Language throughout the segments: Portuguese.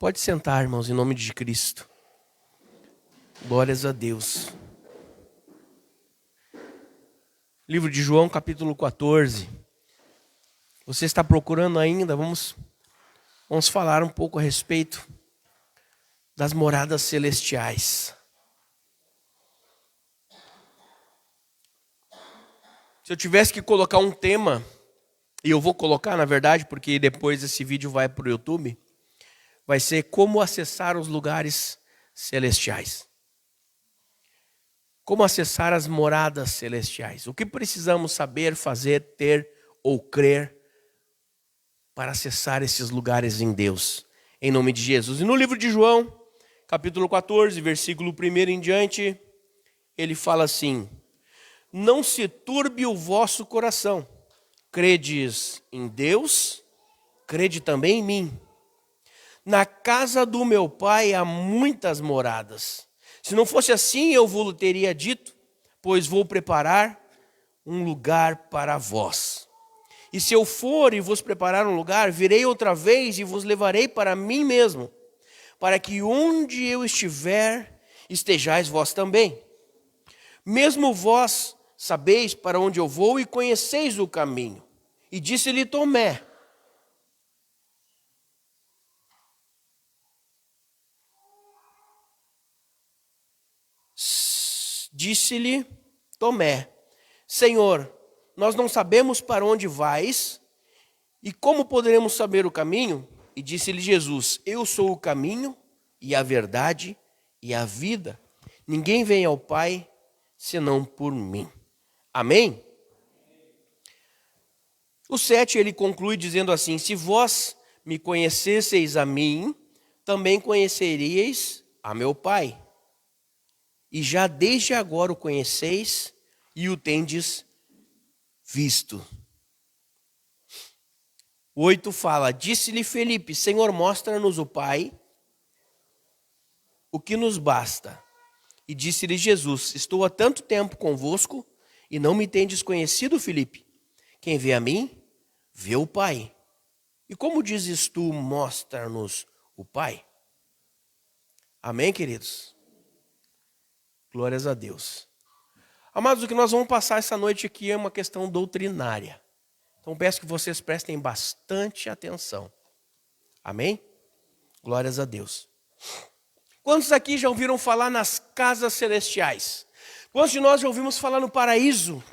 Pode sentar, irmãos, em nome de Cristo. Glórias a Deus. Livro de João, capítulo 14. Você está procurando ainda? Vamos falar um pouco a respeito das moradas celestiais. Se eu tivesse que colocar um tema, e eu vou colocar, na verdade, porque depois esse vídeo vai para o YouTube, vai ser como acessar os lugares celestiais. Como acessar as moradas celestiais. O que precisamos saber, fazer, ter ou crer para acessar esses lugares em Deus, em nome de Jesus. E no livro de João, capítulo 14, versículo 1 em diante, ele fala assim: não se turbe o vosso coração, credes em Deus, crede também em mim. Na casa do meu pai há muitas moradas. Se não fosse assim, eu vos teria dito, pois vou preparar um lugar para vós. E se eu for e vos preparar um lugar, virei outra vez e vos levarei para mim mesmo, para que onde eu estiver, estejais vós também. Mesmo vós sabeis para onde eu vou e conheceis o caminho. E disse-lhe Tomé: Senhor, nós não sabemos para onde vais, e como poderemos saber o caminho? E disse-lhe Jesus: eu sou o caminho, e a verdade, e a vida. Ninguém vem ao Pai, senão por mim. Amém? O 7, ele conclui dizendo assim: se vós me conhecesseis a mim, também conheceríeis a meu Pai. E já desde agora o conheceis e o tendes visto. O 8 fala: disse-lhe Felipe: Senhor, mostra-nos o Pai, o que nos basta. E disse-lhe Jesus: estou há tanto tempo convosco e não me tendes conhecido, Felipe? Quem vê a mim, vê o Pai. E como dizes tu, mostra-nos o Pai? Amém, queridos? Glórias a Deus. Amados, o que nós vamos passar essa noite aqui é uma questão doutrinária. Então peço que vocês prestem bastante atenção. Amém? Glórias a Deus. Quantos aqui já ouviram falar nas casas celestiais? Quantos de nós já ouvimos falar no paraíso?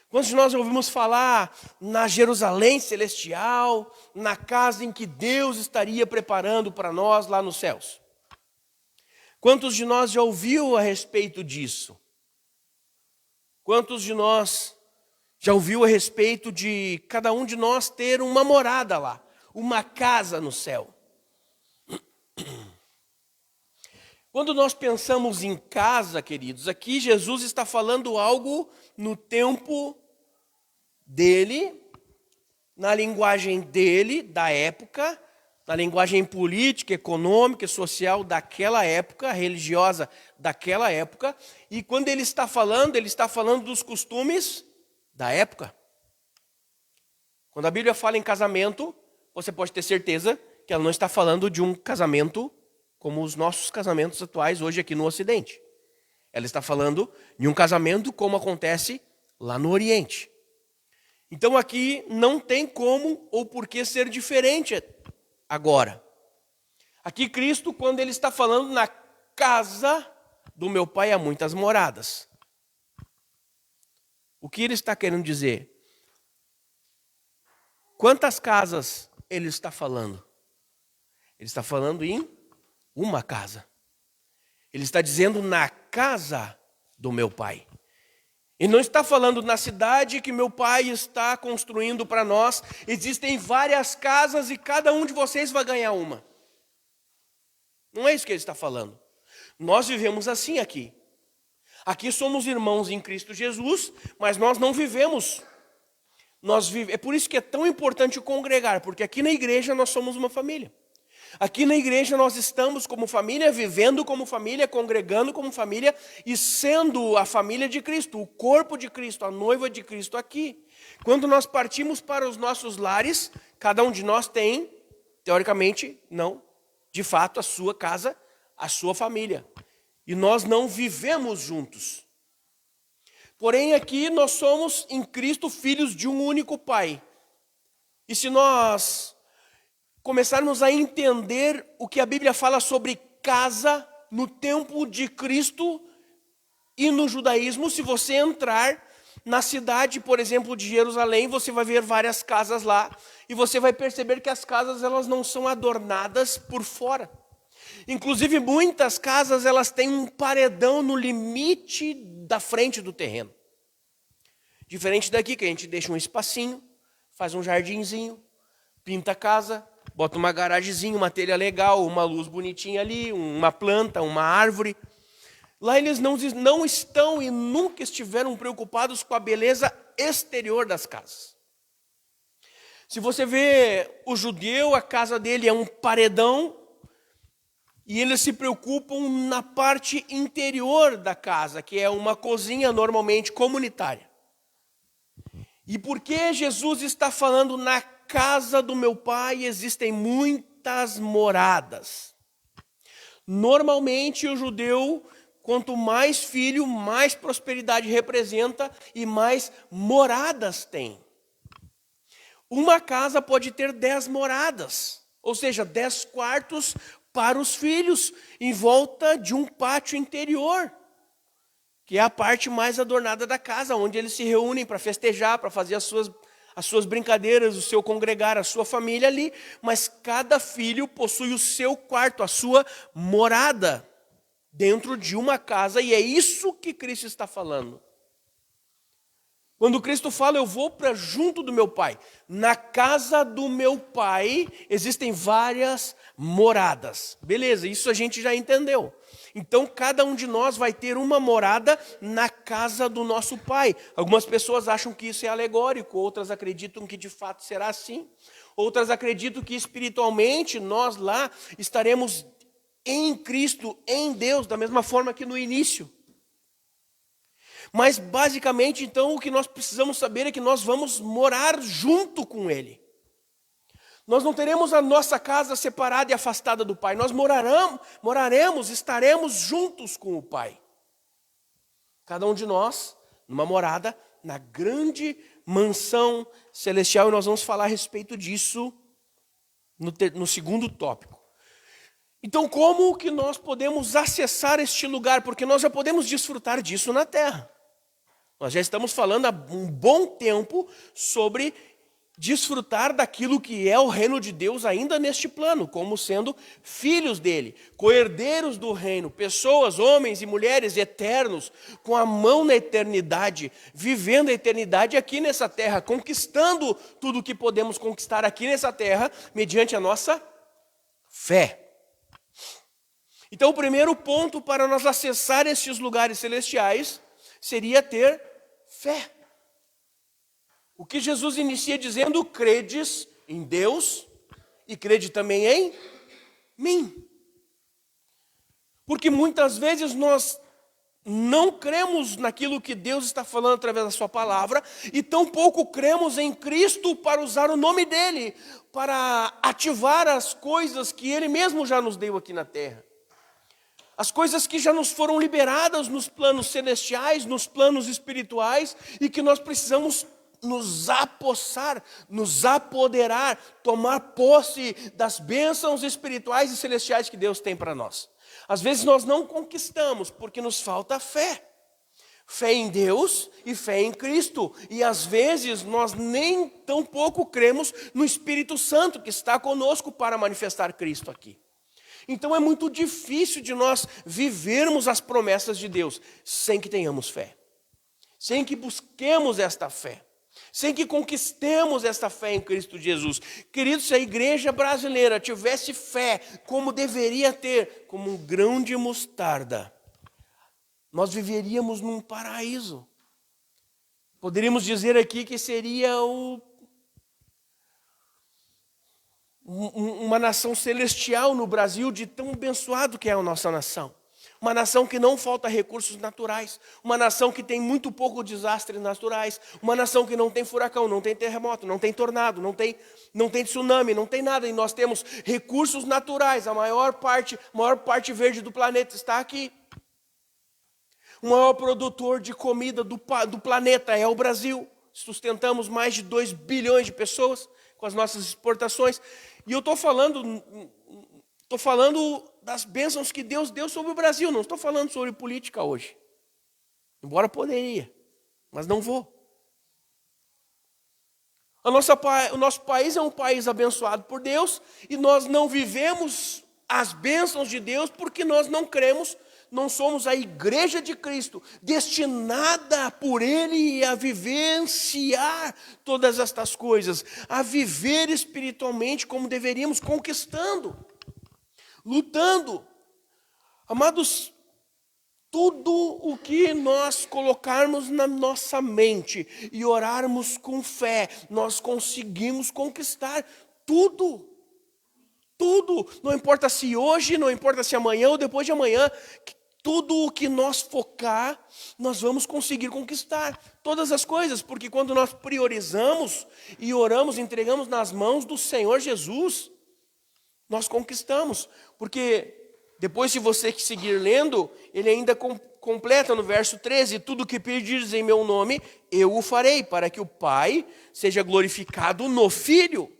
Quantos de nós já ouvimos falar na Jerusalém celestial, na casa em que Deus estaria preparando para nós lá nos céus? Quantos de nós já ouviu a respeito disso? Quantos de nós já ouviu a respeito de cada um de nós ter uma morada lá, uma casa no céu? Quando nós pensamos em casa, queridos, aqui Jesus está falando algo no tempo dele, na linguagem dele, da época, na linguagem política, econômica e social daquela época, religiosa daquela época. E quando ele está falando dos costumes da época. Quando a Bíblia fala em casamento, você pode ter certeza que ela não está falando de um casamento como os nossos casamentos atuais hoje aqui no Ocidente. Ela está falando de um casamento como acontece lá no Oriente. Então aqui não tem como ou por que ser diferente agora. Aqui Cristo, quando ele está falando na casa do meu Pai há muitas moradas. O que ele está querendo dizer? Quantas casas ele está falando? Ele está falando em uma casa. Ele está dizendo na casa do meu Pai. Ele não está falando na cidade que meu Pai está construindo para nós. Existem várias casas e cada um de vocês vai ganhar uma. Não é isso que ele está falando. Nós vivemos assim aqui. Aqui somos irmãos em Cristo Jesus, mas nós não vivemos. É por isso que é tão importante congregar, porque aqui na igreja nós somos uma família. Aqui na igreja nós estamos como família, vivendo como família, congregando como família e sendo a família de Cristo, o corpo de Cristo, a noiva de Cristo aqui. Quando nós partimos para os nossos lares, cada um de nós tem, teoricamente, não, de fato, a sua casa, a sua família. E nós não vivemos juntos. Porém, aqui nós somos, em Cristo, filhos de um único Pai. E se nós começarmos a entender o que a Bíblia fala sobre casa no tempo de Cristo e no judaísmo, se você entrar na cidade, por exemplo, de Jerusalém, você vai ver várias casas lá, e você vai perceber que as casas elas não são adornadas por fora. Inclusive, muitas casas elas têm um paredão no limite da frente do terreno. Diferente daqui, que a gente deixa um espacinho, faz um jardinzinho, pinta a casa, bota uma garagemzinha, uma telha legal, uma luz bonitinha ali, uma planta, uma árvore. Lá eles não estão e nunca estiveram preocupados com a beleza exterior das casas. Se você vê o judeu, a casa dele é um paredão, e eles se preocupam na parte interior da casa, que é uma cozinha normalmente comunitária. E por que Jesus está falando na casa do meu pai existem muitas moradas? Normalmente o judeu, quanto mais filho, mais prosperidade representa e mais moradas tem. Uma casa pode ter 10 moradas, ou seja, 10 quartos para os filhos, em volta de um pátio interior, que é a parte mais adornada da casa, onde eles se reúnem para festejar, para fazer as suas brincadeiras, o seu congregar, a sua família ali, mas cada filho possui o seu quarto, a sua morada, dentro de uma casa, e é isso que Cristo está falando. Quando Cristo fala, eu vou para junto do meu Pai. Na casa do meu Pai existem várias moradas. Beleza, isso a gente já entendeu. Então, cada um de nós vai ter uma morada na casa do nosso Pai. Algumas pessoas acham que isso é alegórico, outras acreditam que de fato será assim. Outras acreditam que espiritualmente nós lá estaremos em Cristo, em Deus, da mesma forma que no início. Mas basicamente, então, o que nós precisamos saber é que nós vamos morar junto com Ele. Nós não teremos a nossa casa separada e afastada do Pai. Nós moraremos, estaremos juntos com o Pai. Cada um de nós, numa morada, na grande mansão celestial. E nós vamos falar a respeito disso no segundo tópico. Então, como que nós podemos acessar este lugar? Porque nós já podemos desfrutar disso na terra. Nós já estamos falando há um bom tempo sobre desfrutar daquilo que é o reino de Deus ainda neste plano, como sendo filhos dele, co-herdeiros do reino, pessoas, homens e mulheres eternos, com a mão na eternidade, vivendo a eternidade aqui nessa terra, conquistando tudo o que podemos conquistar aqui nessa terra, mediante a nossa fé. Então, o primeiro ponto para nós acessar estes lugares celestiais seria ter fé. O que Jesus inicia dizendo, credes em Deus e crede também em mim. Porque muitas vezes nós não cremos naquilo que Deus está falando através da sua palavra e tampouco cremos em Cristo para usar o nome dele, para ativar as coisas que ele mesmo já nos deu aqui na terra. As coisas que já nos foram liberadas nos planos celestiais, nos planos espirituais, e que nós precisamos nos apossar, nos apoderar, tomar posse das bênçãos espirituais e celestiais que Deus tem para nós. Às vezes nós não conquistamos porque nos falta fé. Fé em Deus e fé em Cristo. E às vezes nós nem tão pouco cremos no Espírito Santo que está conosco para manifestar Cristo aqui. Então é muito difícil de nós vivermos as promessas de Deus sem que tenhamos fé, sem que busquemos esta fé, sem que conquistemos esta fé em Cristo Jesus. Queridos, se a igreja brasileira tivesse fé como deveria ter, como um grão de mostarda, nós viveríamos num paraíso. Poderíamos dizer aqui que seria uma nação celestial no Brasil, de tão abençoado que é a nossa nação. uma nação que não falta recursos naturais, uma nação que tem muito pouco desastres naturais, uma nação que não tem furacão, não tem terremoto, não tem tornado, não tem tsunami, não tem nada. E nós temos recursos naturais, a maior parte verde do planeta está aqui. O maior produtor de comida do planeta é o Brasil. Sustentamos mais de 2 bilhões de pessoas com as nossas exportações. E eu estou falando das bênçãos que Deus deu sobre o Brasil. Não estou falando sobre política hoje. Embora poderia, mas não vou. O nosso país é um país abençoado por Deus e nós não vivemos as bênçãos de Deus porque nós não cremos, não somos a igreja de Cristo, destinada por Ele a vivenciar todas estas coisas, a viver espiritualmente como deveríamos, conquistando, lutando. Amados, tudo o que nós colocarmos na nossa mente e orarmos com fé, nós conseguimos conquistar tudo. Tudo, não importa se hoje, não importa se amanhã ou depois de amanhã, tudo o que nós focar, nós vamos conseguir conquistar. Todas as coisas, porque quando nós priorizamos e oramos, entregamos nas mãos do Senhor Jesus, nós conquistamos. Porque depois, se você seguir lendo, ele ainda completa no verso 13, tudo que pedires em meu nome, eu o farei, para que o Pai seja glorificado no Filho.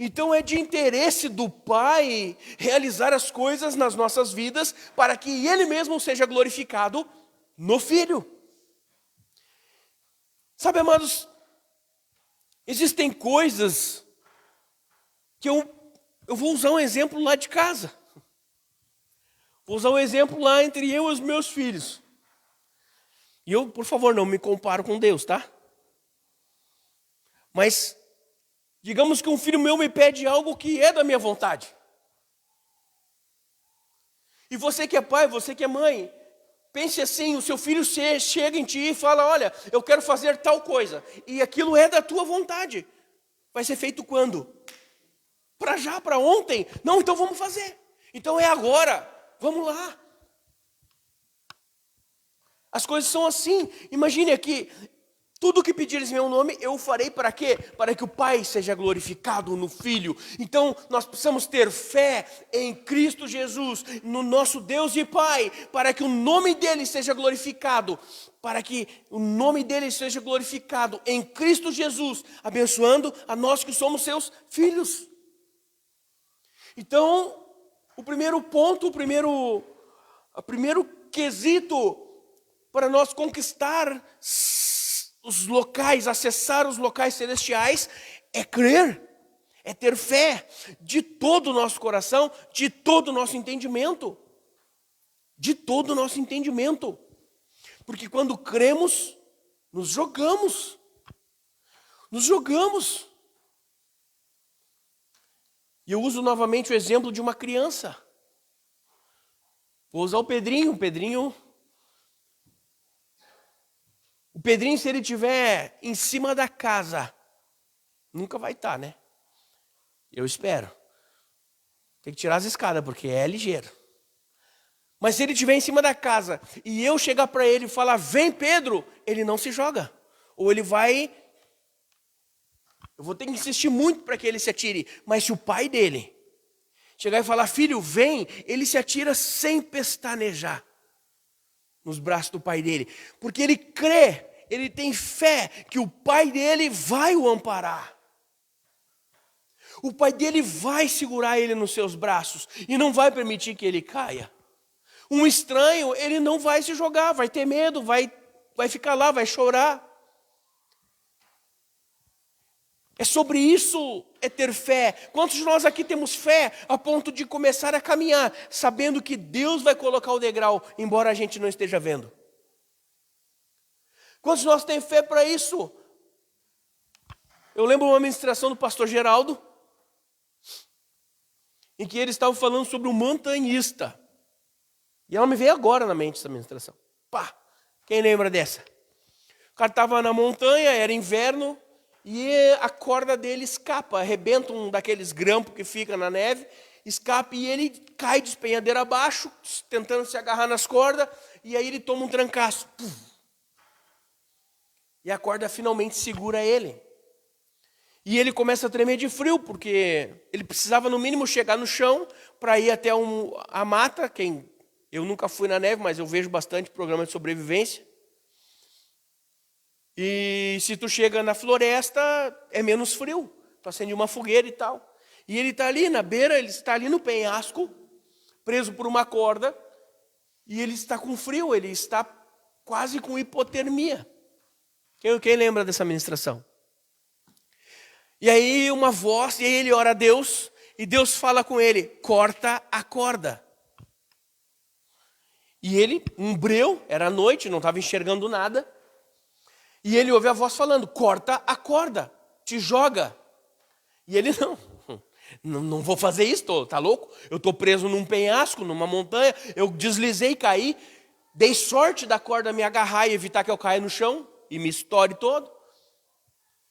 Então é de interesse do Pai realizar as coisas nas nossas vidas para que Ele mesmo seja glorificado no Filho. Sabe, amados, existem coisas que eu vou usar um exemplo lá de casa. Vou usar um exemplo lá entre eu e os meus filhos. E eu, por favor, não me comparo com Deus, tá? Mas digamos que um filho meu me pede algo que é da minha vontade. E você que é pai, você que é mãe, pense assim, o seu filho chega em ti e fala, olha, eu quero fazer tal coisa. E aquilo é da tua vontade. Vai ser feito quando? Para já, para ontem? Não, então vamos fazer. Então é agora, vamos lá. As coisas são assim. Imagine aqui, tudo que pedires em meu nome, eu farei para quê? Para que o Pai seja glorificado no Filho. Então, nós precisamos ter fé em Cristo Jesus, no nosso Deus e Pai, para que o nome dEle seja glorificado. Para que o nome dEle seja glorificado em Cristo Jesus, abençoando a nós que somos seus filhos. Então, o primeiro ponto, o primeiro quesito para nós conquistar os locais, acessar os locais celestiais, é crer, é ter fé de todo o nosso coração, de todo o nosso entendimento. De todo o nosso entendimento. Porque quando cremos, nos jogamos. Nos jogamos. E eu uso novamente o exemplo de uma criança. Vou usar o Pedrinho. O Pedrinho, se ele estiver em cima da casa, nunca vai estar, né? Eu espero. Tem que tirar as escadas, porque é ligeiro. Mas se ele estiver em cima da casa e eu chegar para ele e falar, vem Pedro, ele não se joga. Ou ele vai... Eu vou ter que insistir muito para que ele se atire. Mas se o pai dele chegar e falar, filho, vem, ele se atira sem pestanejar nos braços do pai dele. Porque ele crê, ele tem fé que o pai dele vai o amparar. O pai dele vai segurar ele nos seus braços e não vai permitir que ele caia. Um estranho, ele não vai se jogar, vai ter medo, vai ficar lá, vai chorar. É sobre isso, é ter fé. Quantos de nós aqui temos fé a ponto de começar a caminhar, sabendo que Deus vai colocar o degrau, embora a gente não esteja vendo? Quantos de nós têm fé para isso? Eu lembro uma ministração do pastor Geraldo, em que ele estava falando sobre um montanhista. E ela me veio agora na mente essa ministração. Pá! Quem lembra dessa? O cara estava na montanha, era inverno, e a corda dele escapa, arrebenta um daqueles grampos que fica na neve, escape e ele cai de despenhadeira abaixo, tentando se agarrar nas cordas, e aí ele toma um trancaço. Puf. E a corda finalmente segura ele. E ele começa a tremer de frio, porque ele precisava no mínimo chegar no chão para ir até a mata. Eu nunca fui na neve, mas eu vejo bastante programa de sobrevivência. E se tu chega na floresta, é menos frio. Tu acende uma fogueira e tal. E ele está ali na beira, ele está ali no penhasco, preso por uma corda, e ele está com frio, ele está quase com hipotermia. Quem lembra dessa ministração? E aí uma voz, e aí ele ora a Deus, e Deus fala com ele, corta a corda. E ele, um breu, era noite, não estava enxergando nada, e ele ouve a voz falando, corta a corda, te joga. E ele, não vou fazer isso, tá louco? Eu estou preso num penhasco, numa montanha, eu deslizei, caí, dei sorte da corda me agarrar e evitar que eu caia no chão, e me estoure todo.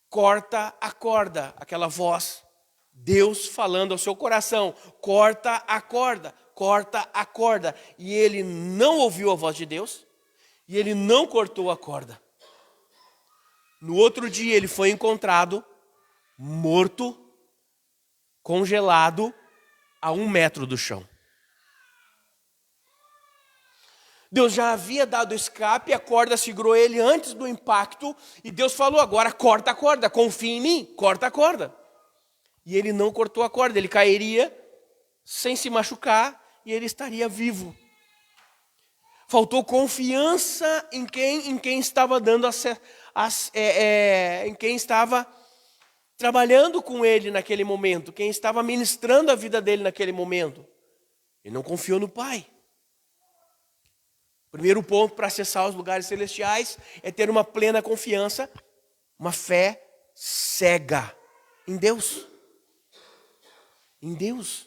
Corta a corda, aquela voz, Deus falando ao seu coração, corta a corda, corta a corda. E ele não ouviu a voz de Deus, e ele não cortou a corda. No outro dia ele foi encontrado, morto, congelado, a 1 metro do chão. Deus já havia dado escape, a corda segurou ele antes do impacto, e Deus falou, agora corta a corda, confia em mim, corta a corda. E ele não cortou a corda, ele cairia sem se machucar, e ele estaria vivo. Faltou confiança em quem estava dando em quem estava trabalhando com ele naquele momento, quem estava ministrando a vida dele naquele momento. Ele não confiou no Pai. Primeiro ponto para acessar os lugares celestiais é ter uma plena confiança, uma fé cega em Deus. Em Deus.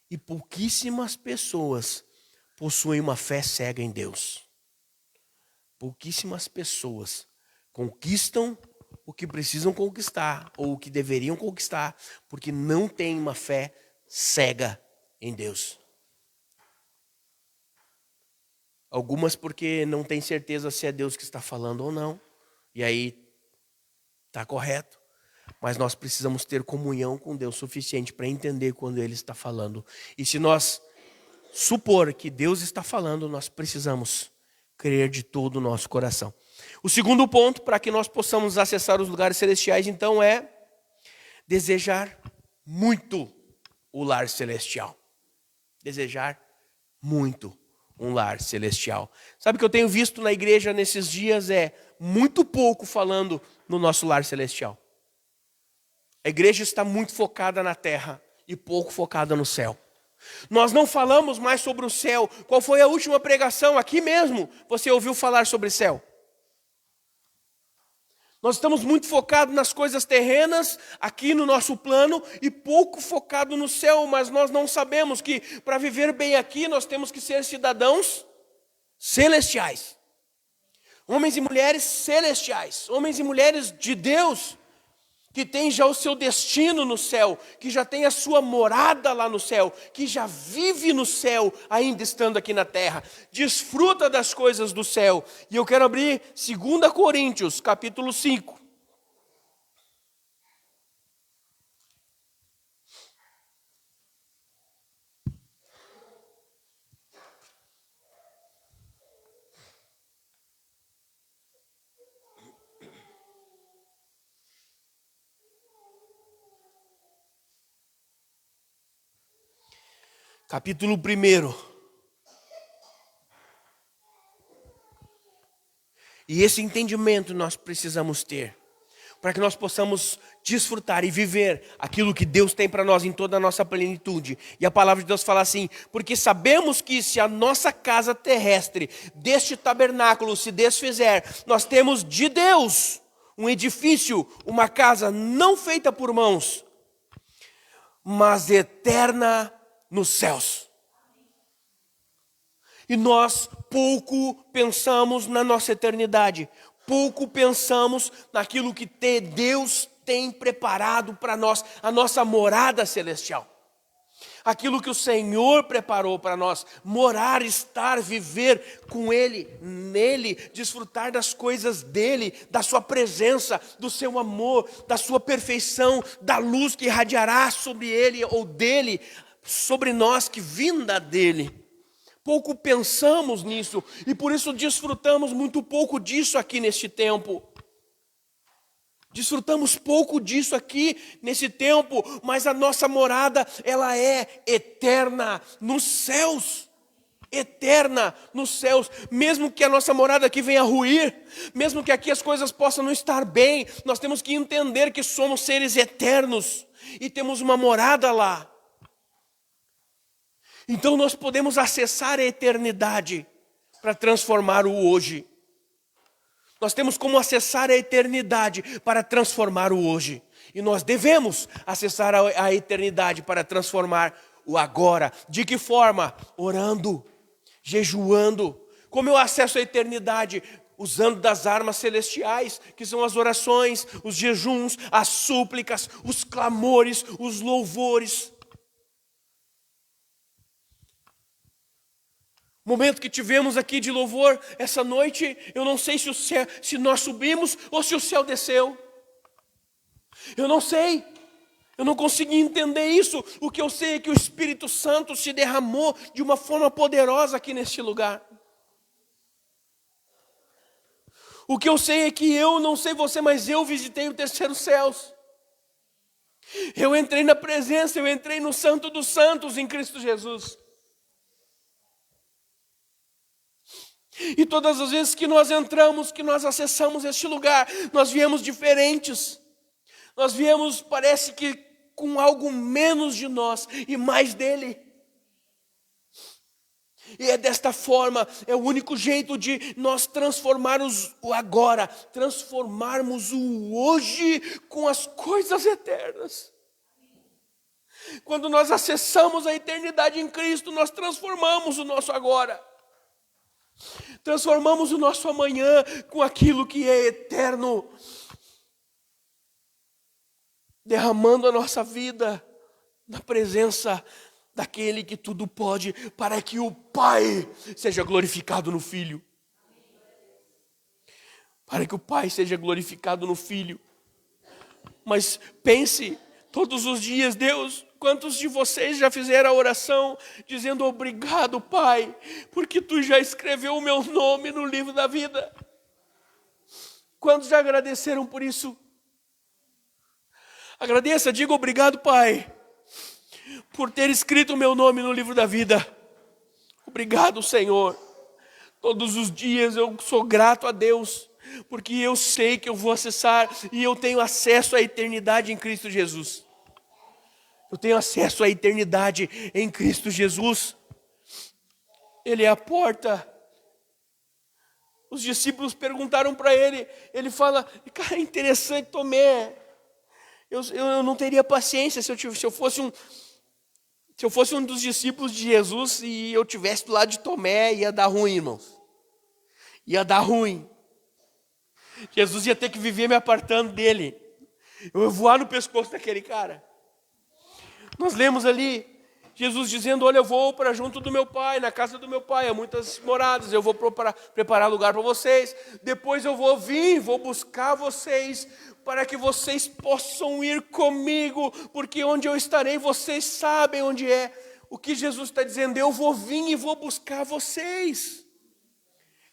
E pouquíssimas pessoas possuem uma fé cega em Deus. Pouquíssimas pessoas conquistam o que precisam conquistar, ou o que deveriam conquistar, porque não têm uma fé cega em Deus. Algumas porque não tem certeza se é Deus que está falando ou não. E aí está correto. Mas nós precisamos ter comunhão com Deus suficiente para entender quando Ele está falando. E se nós supor que Deus está falando, nós precisamos crer de todo o nosso coração. O segundo ponto para que nós possamos acessar os lugares celestiais, então, é desejar muito o lar celestial. Desejar muito um lar celestial. Sabe o que eu tenho visto na igreja nesses dias é muito pouco falando no nosso lar celestial. A igreja está muito focada na terra e pouco focada no céu. Nós não falamos mais sobre o céu. Qual foi a última pregação? Aqui mesmo você ouviu falar sobre céu. Nós estamos muito focados nas coisas terrenas, aqui no nosso plano, e pouco focado no céu, mas nós não sabemos que para viver bem aqui nós temos que ser cidadãos celestiais. Homens e mulheres celestiais, homens e mulheres de Deus, que tem já o seu destino no céu, que já tem a sua morada lá no céu, que já vive no céu, ainda estando aqui na terra, desfruta das coisas do céu. E eu quero abrir 2 Coríntios, capítulo 5. Capítulo 1. E esse entendimento nós precisamos ter, para que nós possamos desfrutar e viver aquilo que Deus tem para nós em toda a nossa plenitude. E a palavra de Deus fala assim, porque sabemos que se a nossa casa terrestre deste tabernáculo se desfizer, nós temos de Deus um edifício, uma casa não feita por mãos, mas eterna nos céus. E nós pouco pensamos na nossa eternidade, pouco pensamos naquilo que Deus tem preparado para nós, a nossa morada celestial. Aquilo que o Senhor preparou para nós, morar, estar, viver com Ele, nele, desfrutar das coisas dEle, da sua presença, do seu amor, da sua perfeição, da luz que irradiará sobre Ele ou dEle, sobre nós, que vinda dEle. Pouco pensamos nisso e por isso desfrutamos muito pouco disso aqui neste tempo. Desfrutamos pouco disso aqui nesse tempo, mas a nossa morada, ela é eterna nos céus. Eterna nos céus. Mesmo que a nossa morada aqui venha a ruir, mesmo que aqui as coisas possam não estar bem, nós temos que entender que somos seres eternos e temos uma morada lá. Então nós podemos acessar a eternidade para transformar o hoje. Nós temos como acessar a eternidade para transformar o hoje. E nós devemos acessar a eternidade para transformar o agora. De que forma? Orando, jejuando. Como eu acesso a eternidade? Usando das armas celestiais, que são as orações, os jejuns, as súplicas, os clamores, os louvores. O momento que tivemos aqui de louvor essa noite, eu não sei se nós subimos ou se o céu desceu. Eu não sei, eu não consegui entender isso. O que eu sei é que o Espírito Santo se derramou de uma forma poderosa aqui neste lugar. O que eu sei é que eu, não sei você, mas eu visitei o terceiro céus. Eu entrei na presença, eu entrei no Santo dos Santos em Cristo Jesus. E todas as vezes que nós entramos, que nós acessamos este lugar, nós viemos diferentes. Nós viemos, parece que com algo menos de nós e mais dele. E é desta forma, é o único jeito de nós transformarmos o agora, transformarmos o hoje com as coisas eternas. Quando nós acessamos a eternidade em Cristo, nós transformamos o nosso agora. Transformamos o nosso amanhã com aquilo que é eterno, derramando a nossa vida na presença daquele que tudo pode, para que o Pai seja glorificado no Filho. Para que o Pai seja glorificado no Filho. Mas pense todos os dias, Deus, quantos de vocês já fizeram a oração dizendo obrigado, Pai, porque Tu já escreveu o meu nome no livro da vida? Quantos já agradeceram por isso? Agradeça, diga obrigado, Pai, por ter escrito o meu nome no livro da vida. Obrigado, Senhor. Todos os dias eu sou grato a Deus, porque eu sei que eu vou acessar e eu tenho acesso à eternidade em Cristo Jesus. Eu tenho acesso à eternidade em Cristo Jesus. Ele é a porta. Os discípulos perguntaram para ele. Ele fala, cara, interessante, Tomé. Eu não teria paciência se eu fosse um dos discípulos de Jesus e eu tivesse do lado de Tomé, ia dar ruim, irmãos. Ia dar ruim. Jesus ia ter que viver me apartando dele. Eu ia voar no pescoço daquele cara. Nós lemos ali, Jesus dizendo, olha, eu vou para junto do meu Pai, na casa do meu Pai, há muitas moradas, eu vou preparar lugar para vocês, depois eu vou vir, vou buscar vocês, para que vocês possam ir comigo, porque onde eu estarei, vocês sabem onde é. O que Jesus está dizendo, eu vou vir e vou buscar vocês.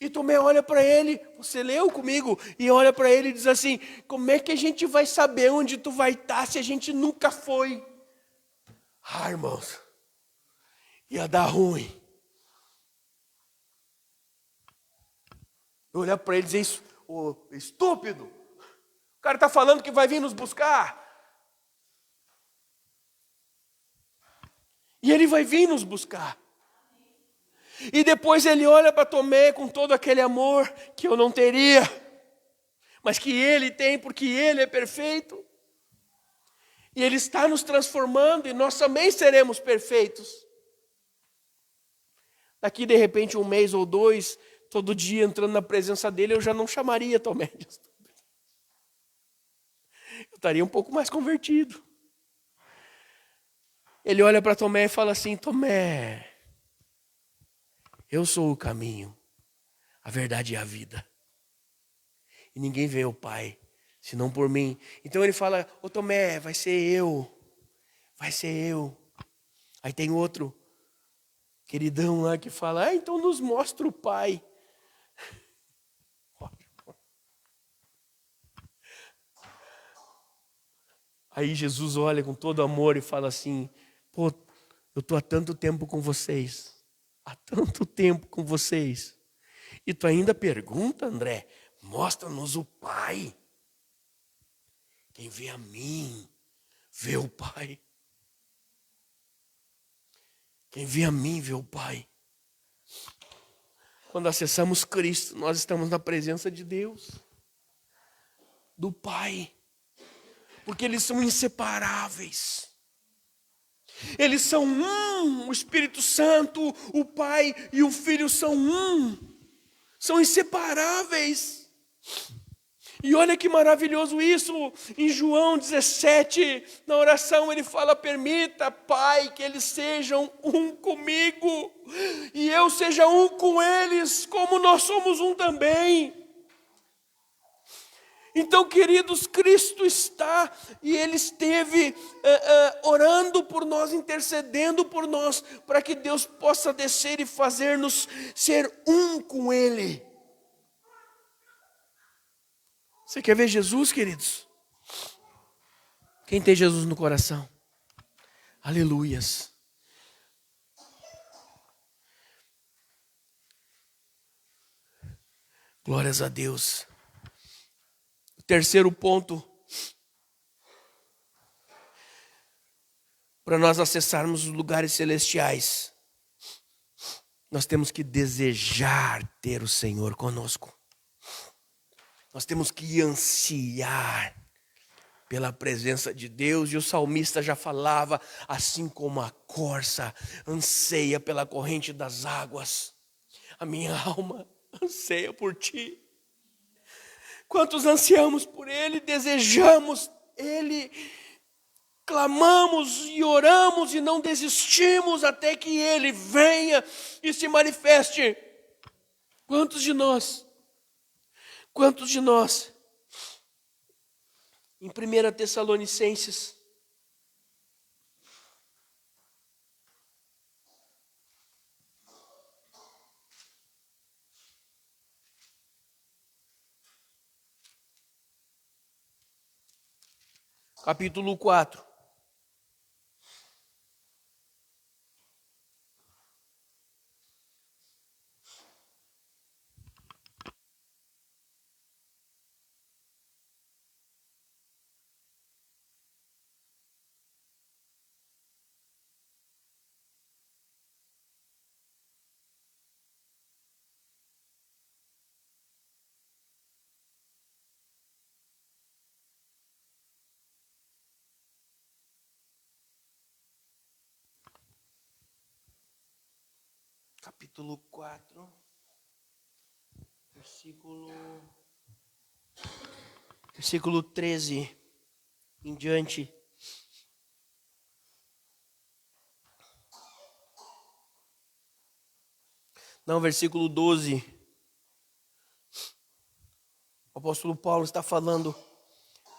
E Tomé olha para ele, você leu comigo, e olha para ele e diz assim, como é que a gente vai saber onde tu vai estar se a gente nunca foi? Ah, irmãos, ia dar ruim. Eu olhar para ele e dizer isso, ô estúpido, o cara está falando que vai vir nos buscar. E ele vai vir nos buscar. E depois ele olha para Tomé com todo aquele amor que eu não teria, mas que ele tem porque ele é perfeito. E ele está nos transformando e nós também seremos perfeitos. Daqui de repente 1 mês ou 2, todo dia entrando na presença dele, eu já não chamaria Tomé de estúpido. Eu estaria um pouco mais convertido. Ele olha para Tomé e fala assim: Tomé, eu sou o caminho, a verdade e a vida. E ninguém vê o Pai, senão por mim. Então ele fala: ô Tomé, vai ser eu. Vai ser eu. Aí tem outro queridão lá que fala: então nos mostra o Pai. Aí Jesus olha com todo amor e fala assim: pô, eu estou há tanto tempo com vocês. Há tanto tempo com vocês. E tu ainda pergunta, André, mostra-nos o Pai. Quem vê a mim, vê o Pai. Quem vê a mim, vê o Pai. Quando acessamos Cristo, nós estamos na presença de Deus, do Pai. Porque eles são inseparáveis. Eles são um, o Espírito Santo, o Pai e o Filho são um. São inseparáveis. E olha que maravilhoso isso, em João 17, na oração ele fala: permita, Pai, que eles sejam um comigo, e eu seja um com eles, como nós somos um também. Então, queridos, Cristo está, e Ele esteve orando por nós, intercedendo por nós, para que Deus possa descer e fazer-nos ser um com Ele. Você quer ver Jesus, queridos? Quem tem Jesus no coração? Aleluias. Glórias a Deus. O terceiro ponto, para nós acessarmos os lugares celestiais, nós temos que desejar ter o Senhor conosco. Nós temos que ansiar pela presença de Deus. E o salmista já falava: assim como a corça anseia pela corrente das águas, a minha alma anseia por ti. Quantos ansiamos por Ele, desejamos Ele, clamamos e oramos e não desistimos até que Ele venha e se manifeste. Quantos de nós? Quantos de nós? Em 1 Tessalonicenses, capítulo 4. Capítulo 4, versículo 13 em diante. Não, versículo 12. O apóstolo Paulo está falando: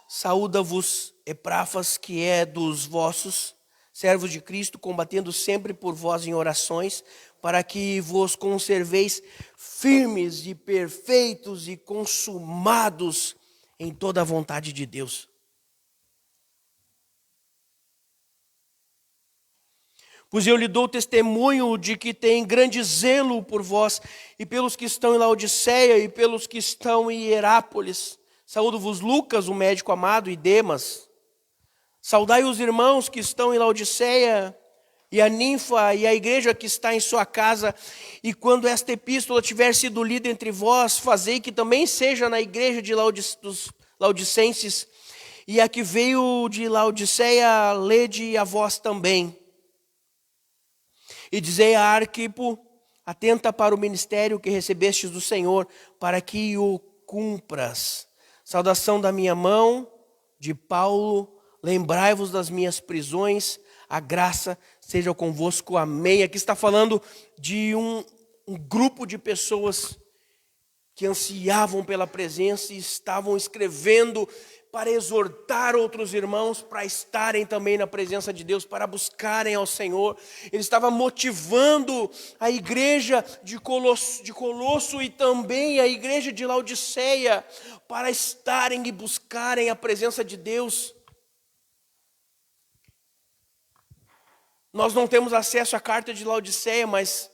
saúda-vos, Epáfras, que é dos vossos, servos de Cristo, combatendo sempre por vós em orações, para que vos conserveis firmes e perfeitos e consumados em toda a vontade de Deus. Pois eu lhe dou testemunho de que tem grande zelo por vós e pelos que estão em Laodiceia e pelos que estão em Hierápolis. Saúdo-vos Lucas, o médico amado, e Demas. Saudai os irmãos que estão em Laodiceia e a ninfa e a igreja que está em sua casa. E quando esta epístola tiver sido lida entre vós, fazei que também seja na igreja dos Laodicenses. E a que veio de Laodiceia, lede a vós também. E dizei a Arquipo: atenta para o ministério que recebestes do Senhor, para que o cumpras. Saudação da minha mão, de Paulo. Lembrai-vos das minhas prisões. a graça seja convosco. Amém. Aqui está falando de um grupo de pessoas que ansiavam pela presença e estavam escrevendo para exortar outros irmãos para estarem também na presença de Deus, para buscarem ao Senhor. Ele estava motivando a igreja de Colosso e também a igreja de Laodiceia para estarem e buscarem a presença de Deus. Nós não temos acesso à carta de Laodiceia, mas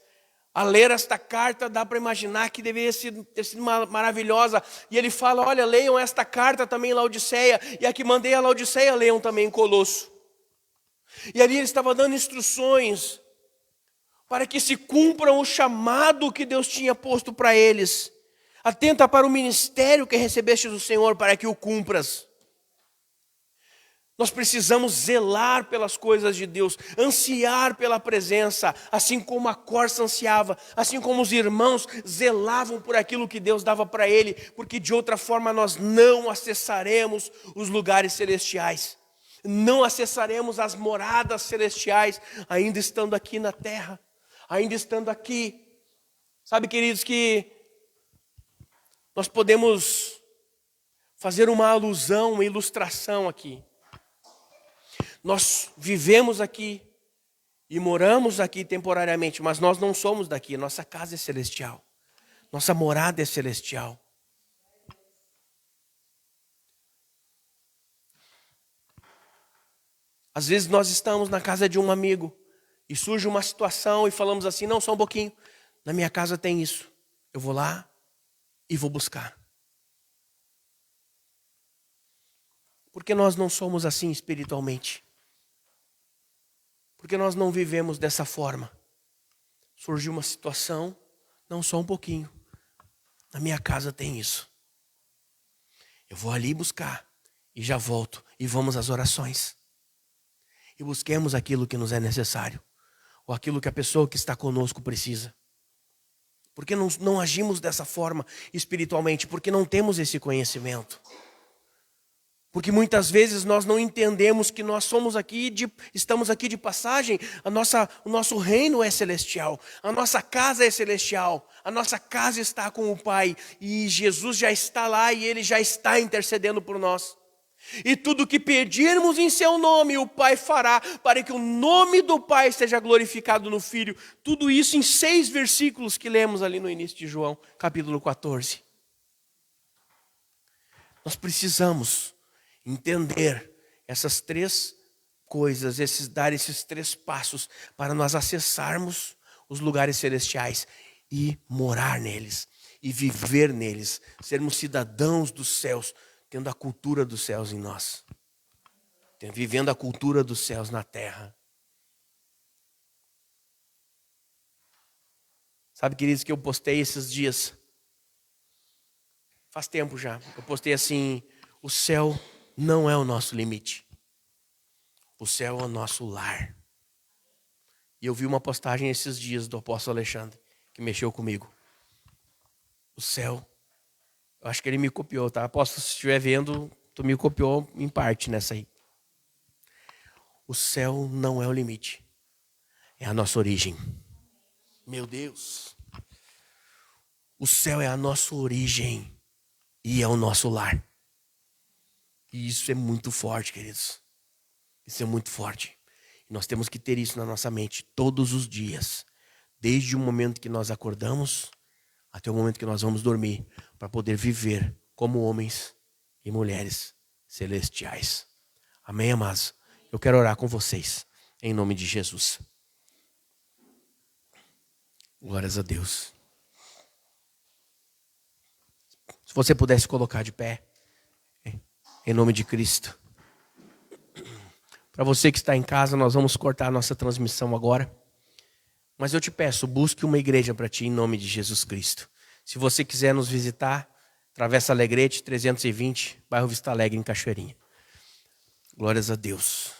a ler esta carta dá para imaginar que deveria ter sido maravilhosa. E ele fala, olha, leiam esta carta também em Laodiceia, e a que mandei a Laodiceia, leiam também em Colosso. E ali ele estava dando instruções para que se cumpram o chamado que Deus tinha posto para eles. Atenta para o ministério que recebeste do Senhor, para que o cumpras. Nós precisamos zelar pelas coisas de Deus, ansiar pela presença, assim como a corça ansiava, assim como os irmãos zelavam por aquilo que Deus dava para ele, porque de outra forma nós não acessaremos os lugares celestiais, não acessaremos as moradas celestiais, ainda estando aqui na terra, ainda estando aqui. Sabe, queridos, que nós podemos fazer uma alusão, uma ilustração aqui. Nós vivemos aqui e moramos aqui temporariamente, mas nós não somos daqui. Nossa casa é celestial. Nossa morada é celestial. Às vezes nós estamos na casa de um amigo e surge uma situação e falamos assim, não, só um pouquinho. Na minha casa tem isso. Eu vou lá e vou buscar. Porque nós não somos assim espiritualmente. Porque nós não vivemos dessa forma. Surgiu uma situação, não, só um pouquinho. Na minha casa tem isso. Eu vou ali buscar e já volto e vamos às orações. E busquemos aquilo que nos é necessário. Ou aquilo que a pessoa que está conosco precisa. Porque não agimos dessa forma espiritualmente, porque não temos esse conhecimento. Porque muitas vezes nós não entendemos que nós estamos aqui de passagem, o nosso reino é celestial, a nossa casa é celestial, a nossa casa está com o Pai, e Jesus já está lá e Ele já está intercedendo por nós. E tudo que pedirmos em seu nome, o Pai fará, para que o nome do Pai seja glorificado no Filho. Tudo isso em 6 versículos que lemos ali no início de João, capítulo 14. Nós precisamos entender essas 3 coisas, dar esses 3 passos para nós acessarmos os lugares celestiais e morar neles, e viver neles, sermos cidadãos dos céus, tendo a cultura dos céus em nós, vivendo a cultura dos céus na terra. Sabe, queridos, que eu postei esses dias, faz tempo já, eu postei assim, o céu não é o nosso limite. O céu é o nosso lar. E eu vi uma postagem esses dias do apóstolo Alexandre, que mexeu comigo. O céu, eu acho que ele me copiou, tá? Apóstolo, se estiver vendo, tu me copiou em parte nessa aí. O céu não é o limite. É a nossa origem. Meu Deus. O céu é a nossa origem e é o nosso lar. E isso é muito forte, queridos. Isso é muito forte. E nós temos que ter isso na nossa mente todos os dias. Desde o momento que nós acordamos até o momento que nós vamos dormir. Para poder viver como homens e mulheres celestiais. Amém, amados? Eu quero orar com vocês. Em nome de Jesus. Glórias a Deus. Se você pudesse colocar de pé. Em nome de Cristo. Para você que está em casa, nós vamos cortar a nossa transmissão agora. Mas eu te peço, busque uma igreja para ti em nome de Jesus Cristo. Se você quiser nos visitar, Travessa Alegrete, 320, bairro Vista Alegre, em Cachoeirinha. Glórias a Deus.